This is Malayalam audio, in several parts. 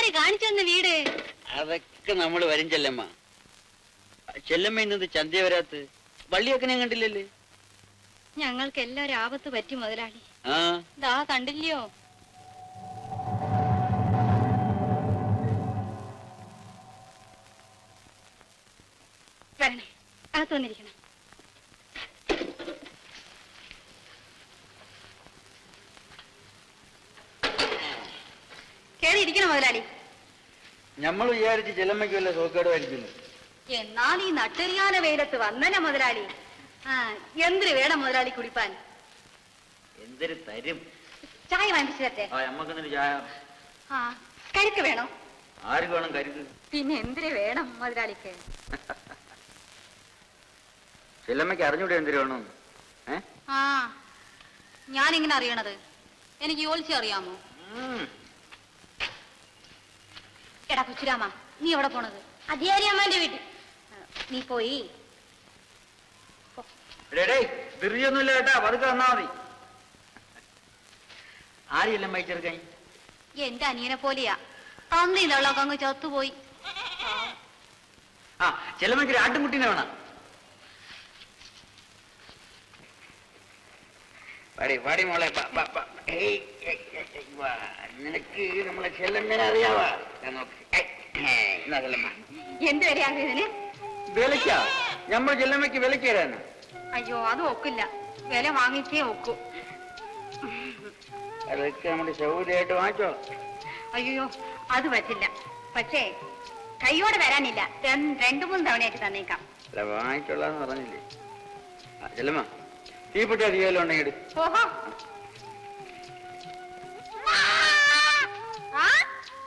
മുതലാളി കാണിച്ചു തന്ന വീട്. അതൊക്കെ നമ്മൾ വരും ചെല്ലമ്മ. ചെല്ലമ്മ ഇന്നത് ചന്ത വരാത്ത് വള്ളിയൊക്കെ ഞാൻ കണ്ടില്ലല്ലേ. ഞങ്ങൾക്ക് എല്ലാരും ആപത്ത് പറ്റി മുതലാളി. ആ ദാ കണ്ടില്ലയോ. വരണേ, അകത്ത് വന്നിരിക്കണം. കേറി ഇരിക്കണം മുതലാളി. നമ്മൾ വിചാരിച്ച് ചെല്ലമ്മയ്ക്ക് വല്ല സോക്കേടുമായിരിക്കുന്നു. എന്നാൽ ഈ നട്ടെറിയാന വെയിലത്ത് വന്നനെ മുതലാളി. എന്തിന് വേണം മുതലാളി കുടിപ്പാൻ? എന്തൊരു തരും. ചായ വാങ്ങിച്ചു തരട്ടെ? നമ്മക്കെന്തൊരു ചായ? കരുക്ക് വേണോ? ആർക്ക് വേണം കരുക്ക്? പിന്നെ എന്തിന് വേണം മുതലാളിക്ക്? ചെല്ലമ്മയ്ക്ക് അറിഞ്ഞൂടെ എന്തിനു വേണം? ഞാനിങ്ങനെ അറിയണത് എനിക്ക് യോലിച്ച് അറിയാമോ? എടാ കൊച്ചുരാമ, നീ എവിടെ പോണത്? അധികാരിയമ്മന്റെ വീട്ടിൽ. നീ പോയി ൊന്നുമില്ല കേട്ടാ, പതുക്കെ വന്നാ മതി. ആരെല്ലാം വഹിച്ചെടുക്കാൻ? എന്റെ അനിയനെ പോലെയാ. അന്നില്ലൊക്കെ അങ്ങ് ചത്തുപോയി. ചെല്ലമ്മയ്ക്ക് ഒരു ആട്ടുംകുട്ടീനെ വേണം. പാടി മോളെ, നിനക്ക് നമ്മളെ ചെല്ലമ്മേനെ അറിയാവാ? എന്ത് വരെയാ ഇതിന്? വിലക്കാ? നമ്മൾ ചെല്ലമ്മയ്ക്ക് വിലക്ക് തരാന്? അയ്യോ, അത് ഒക്കില്ല. വില വാങ്ങിച്ചേ ഒക്കൂ. അതൊക്കെ നമ്മുടെ സൗകര്യമായിട്ട് വാങ്ങിച്ചോ. അയ്യോ, അത് പറ്റില്ല. പക്ഷേ കൈയോടെ വരാനില്ല. 2-3 തവണയായിട്ട് തന്നേക്കാം. അല്ല, വാങ്ങിച്ചോളാന്ന് പറഞ്ഞില്ലേ. ചെല്ലമ്മ, തീപ്പെട്ടി അധികം ഉണ്ടെങ്കിൽ ഓഹോ,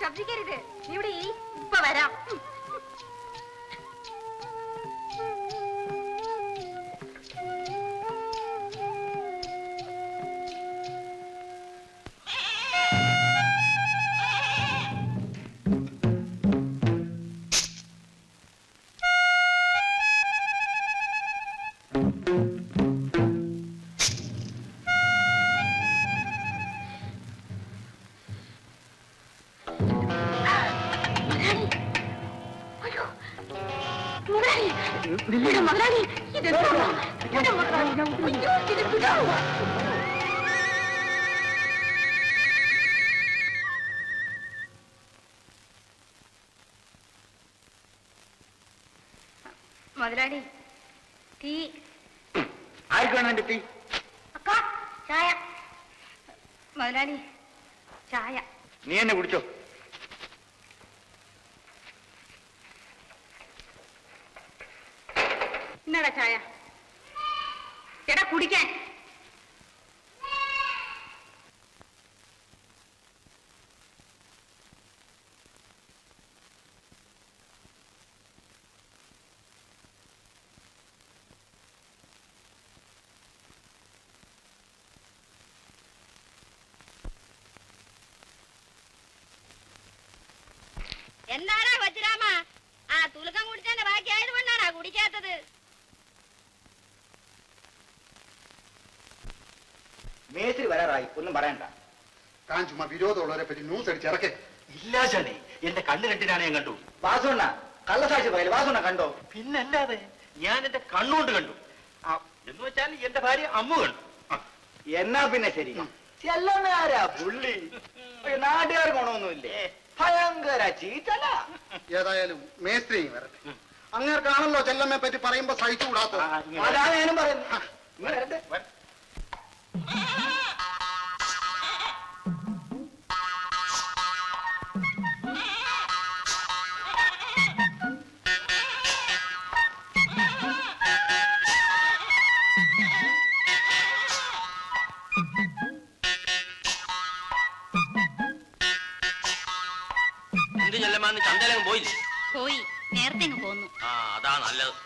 ശബ്ദിക്കരുത്. ഇവിടെ ഇപ്പൊ വരാം. മുതലാളി, ടീ. ആർക്ക് വേണം എന്റെ ടീ? അക്കാ, ചായ. മുതലാളി, ചായ. നീ എന്നെ കുടിച്ചോ. എന്നാടാ ചായ? ചേട്ടാ കുടിക്കാൻ. എന്താടാ വജ്രാമ, തുലുക്കം കുടിച്ചതിന്റെ ബാക്കിയായത് കൊണ്ടാണാ കുടിക്കാത്തത്? മേസ്ത്രി വരാറായി, ഒന്നും പറയണ്ട. താൻ ചുമ്മാ വിരോധമുള്ളവരെ പറ്റി ന്യൂസ് അടിച്ചിറക്കേ. ഇല്ല ശനി, എന്റെ കണ്ണ് കണ്ടിട്ടാണ് ഞാൻ കണ്ടു. വാസുണ്ണ കള്ളസാക്ഷി പറയല്. വാസുണ്ണ കണ്ടോ? പിന്നല്ലാതെ ഞാൻ എന്റെ കണ്ണുകൊണ്ട് കണ്ടു. എന്ന് വെച്ചാൽ എന്റെ ഭാര്യ അമ്മു കണ്ടു. എന്നാ പിന്നെ ശരി. ചെല്ലമ്മയാരാ പുള്ളി? നാട്ടുകാർ ഗുണമൊന്നുമില്ലേ? ഭയങ്കര ചീറ്റല. ഏതായാലും മേസ്ത്രി വരട്ടെ. അങ്ങേർക്കാണല്ലോ ചെല്ലമ്മയെ പറ്റി പറയുമ്പോ സഹിച്ചുകൂടാത്ത. അതാ ഞാനും പറയുന്നത്. എന്ത് ചെല്ലമാന്ന് ചന്തയിലങ്ങ് പോയില്ലേ? പോയി, നേരത്തെ പോന്നു. അതാ നല്ലത്.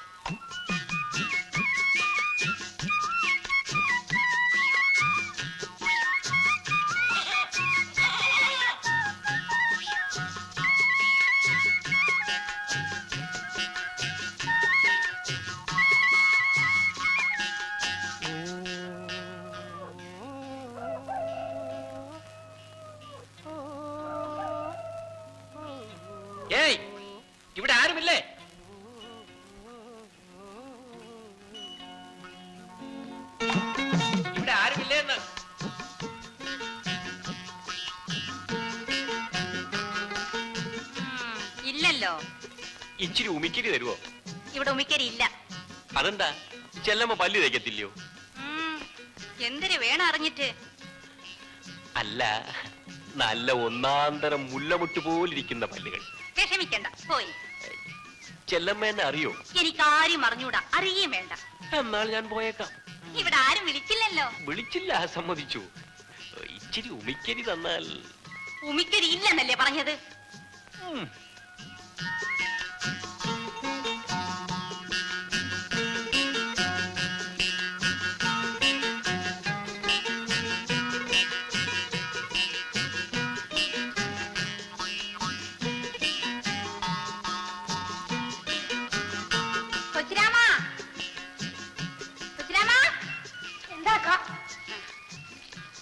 ഇച്ചിരി ഉമിക്കരി തരുവോ? ഇവിടെ ഉമിക്കരി ഇല്ല. അതെന്താ? ചെല്ലമ്മ പല്ല് തേക്കത്തില്ലയോ? എന്തിനു വേണം അറിഞ്ഞിട്ട്? അല്ല, നല്ല ഒന്നാന്തരം മുല്ലമുട്ട് പോലിരിക്കുന്ന പല്ലുകൾ. വിഷമിക്കണ്ട, പോയി. ചെല്ലമ്മ എന്നെ അറിയോ? എനിക്കാരും അറിഞ്ഞൂടാ, അറിയുകയും വേണ്ട. എന്നാൽ ഞാൻ പോയേക്കാം. ഇവിടെ ആരും വിളിച്ചില്ലല്ലോ. വിളിച്ചില്ല, സമ്മതിച്ചു. ഇച്ചിരി ഉമിക്കരി തന്നാൽ. ഉമിക്കരി ഇല്ലെന്നല്ലേ പറഞ്ഞത്?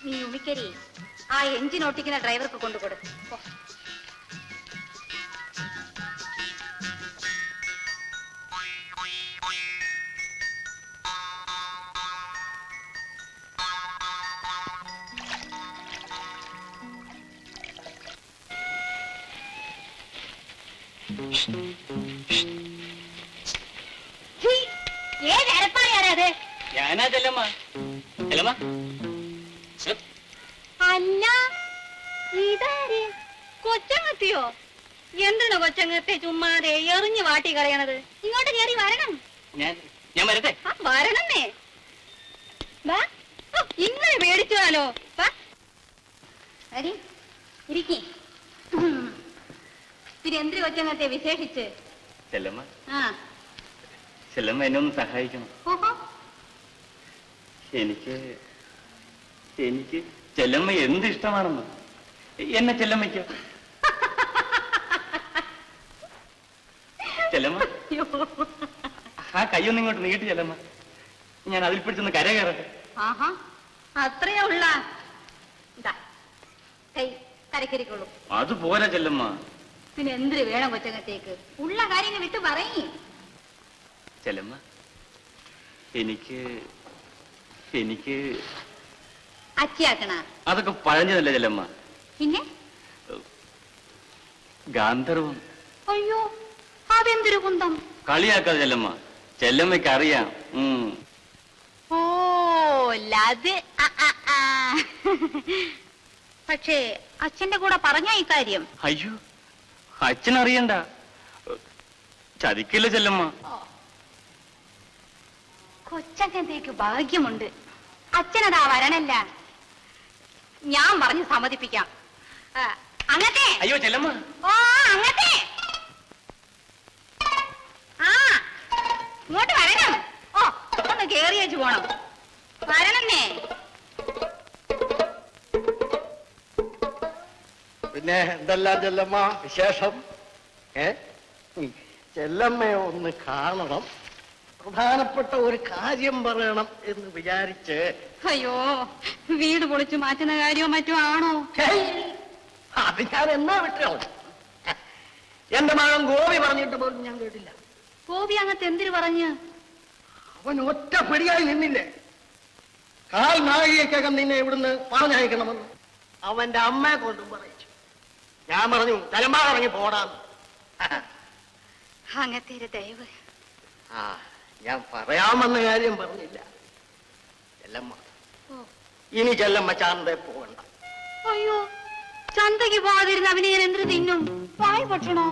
നീ ഉമിക്കരി ആ എഞ്ചിൻ ഓട്ടിക്കുന്ന ഡ്രൈവർക്ക് കൊണ്ടുകൊടു. ഏതരപ്പായാരത്? ഞാനാ ചെല്ലമ്മ. ചെല്ലമ്മ അല്ല, ഇതാര്? കൊച്ചങ്ങത്തിയോ? എന്താണ് കൊച്ചങ്ങത്തെ ചുമ്മാതെ എറിഞ്ഞു വാട്ടി കളയണത്? ഇങ്ങോട്ട് കയറി വരണം. ഞാൻ വരട്ടെ? വരണന്നേ. ഇങ്ങനെ പേടിച്ചാലോ? ഇരിക്കി. പിന്നെ എന്തിനു കൊച്ചങ്ങത്തെ വിശേഷിച്ച്? ചെല്ലമ്മ, ആ, ചെല്ലമ്മ എന്നെ ഒന്ന് സഹായിക്കണം. ഓഹോ, എനിക്ക് ചെല്ലമ്മ എന്ത് ഇഷ്ടമാണെന്ന് എന്നെ ചെല്ലമ്മയ്ക്ക്. ചെല്ലമ്മ, ആ കൈയൊന്നും ഇങ്ങോട്ട് നീട്ടി ചെല്ലമ്മ. ഞാൻ അതിൽ പിടിച്ചൊന്ന് കര കയറട്ടെ. ആഹാ, അത്രയാ ഉള്ള. കൈ കരക്കരിക്കുള്ളൂ. അതുപോലെ ചെല്ലമ്മ. പിന്നെ എന്തിനു വേണം കൊച്ചങ്ങത്തേക്ക്? ഉള്ള കാര്യങ്ങൾ വിട്ട് പറയേ. ചെല്ലമ്മ, എനിക്ക് അച്ചിയാക്കണ? അതൊക്കെ പഴഞ്ഞതല്ലേ ചെല്ലമ്മ. പിന്നെ ഗാന്ധർവം. അയ്യോ, അതെന്തൊരു കുന്തം. കളിയാക്കാതെ ചെല്ലമ്മ, ചെല്ലമ്മയ്ക്ക് അറിയാം. ഓ, അത് പക്ഷേ അച്ഛന്റെ കൂടെ പറഞ്ഞ ഈ കാര്യം? അയ്യോ, അച്ഛനറിയണ്ട. ചതിക്കില്ല ചെല്ലമ്മ. കൊച്ചങ്ങത്തേക്ക് ഭാഗ്യമുണ്ട്. അച്ഛനതാ വരണല്ല. ഞാൻ പറഞ്ഞ് സമ്മതിപ്പിക്കാം. അങ്ങത്തെ. അയ്യോ ചെല്ലമ്മ. ഓ, അങ്ങത്തെ. ആ, ഇങ്ങോട്ട് വരണം. ഓ, ഒന്ന് കേറി വെച്ച് പോണം. വരണന്നേ. പിന്നെ എന്തെല്ലാം ചെല്ലമ്മ വിശേഷം? ചെല്ലമ്മയെ ഒന്ന് കാണണം, പ്രധാനപ്പെട്ട ഒരു കാര്യം പറയണം എന്ന് വിചാരിച്ച്. അയ്യോ, വീട് പൊളിച്ചു മാറ്റുന്ന കാര്യമോ മറ്റോ ആണോ? അത് ഞാൻ എന്നാ വിട്ടോ? എന്റെ മകൻ ഗോപി പറഞ്ഞിട്ട് പോലും ഞാൻ കേട്ടില്ല. ഗോപി അങ്ങത്തെ എന്തിനു പറഞ്ഞ്? അവൻ ഒറ്റ പിടിയായി നിന്നില്ലേ? കാൽ നാഴികക്കകം നിന്നെ ഇവിടുന്ന് പറഞ്ഞയക്കണമെന്ന് അവന്റെ അമ്മയെ കൊണ്ടും പറയിച്ചു. ഞാൻ പറഞ്ഞു തലമാ ഇറങ്ങി പോടാന്ന്. അങ്ങത്തെ ദയവ്. ഞാൻ പറയാമെന്ന കാര്യം പറഞ്ഞില്ല. ചെല്ലമ്മ, ഇനി ചെല്ലമ്മ ചന്തയെ പോകണ്ട. അയ്യോ, ചന്തയ്ക്ക് പോകാതിരുന്ന അവനെ ഞാൻ എന്തിനു തിന്നും? വായി ഭക്ഷണോ?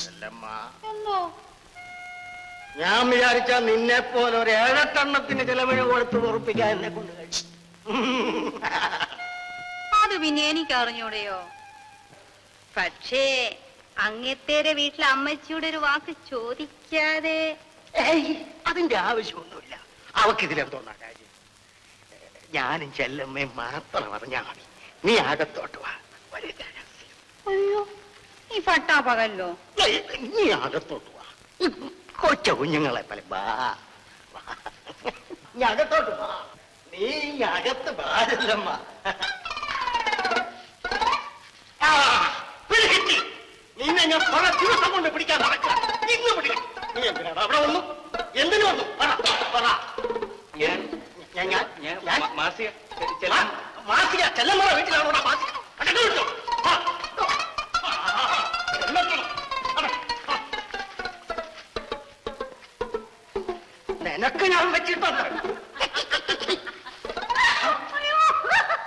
ചെല്ലമ്മ, എന്തോ? ഞാൻ വിചാരിച്ച നിന്നെ പോലെ ഒരു 7-8 എണ്ണത്തിന് ചെലവിന് കൊടുത്ത് ഉറപ്പിക്കാൻ എന്നെ കൊണ്ട് കഴിയും. അത് പിന്നെ എനിക്ക് അറിഞ്ഞൂടെയോ? പക്ഷേ അങ്ങത്തേരെ വീട്ടിലെ അമ്മച്ചിയുടെ ഒരു വാക്ക് ചോദിക്കാതെ. അതിന്റെ ആവശ്യമൊന്നുമില്ല. അവക്കിതിലെന്തോന്നാ കാര്യം? ഞാനും ചെല്ലമ്മയും മാത്രം അറിഞ്ഞാ മതി. നീ അകത്തോട്ട് വാ. അയ്യോ, ഈ പട്ടാപ്പകല്ലോ. നീ അകത്തോട്ട് വാ. കൊച്ച കുഞ്ഞുങ്ങളെ പോലെ വാ. നീ അകത്തോട്ട് വാ. നീ അകത്ത് പാടില്ലമ്മ. പിടികിട്ടി. നിന്നെ ഞാൻ പല ദിവസം കൊണ്ട് പിടിക്കാൻ നടക്കാം. ഇന്ന് പിടിക്കും. നീ എന്തിനാണ് അവിടെ വന്നു? എന്തിനു വന്നു? മാസിക ചെല്ലമ്മ വീട്ടിലാണോടാ മാസിക? നിനക്ക് ഞാൻ വെച്ചിട്ടുണ്ട്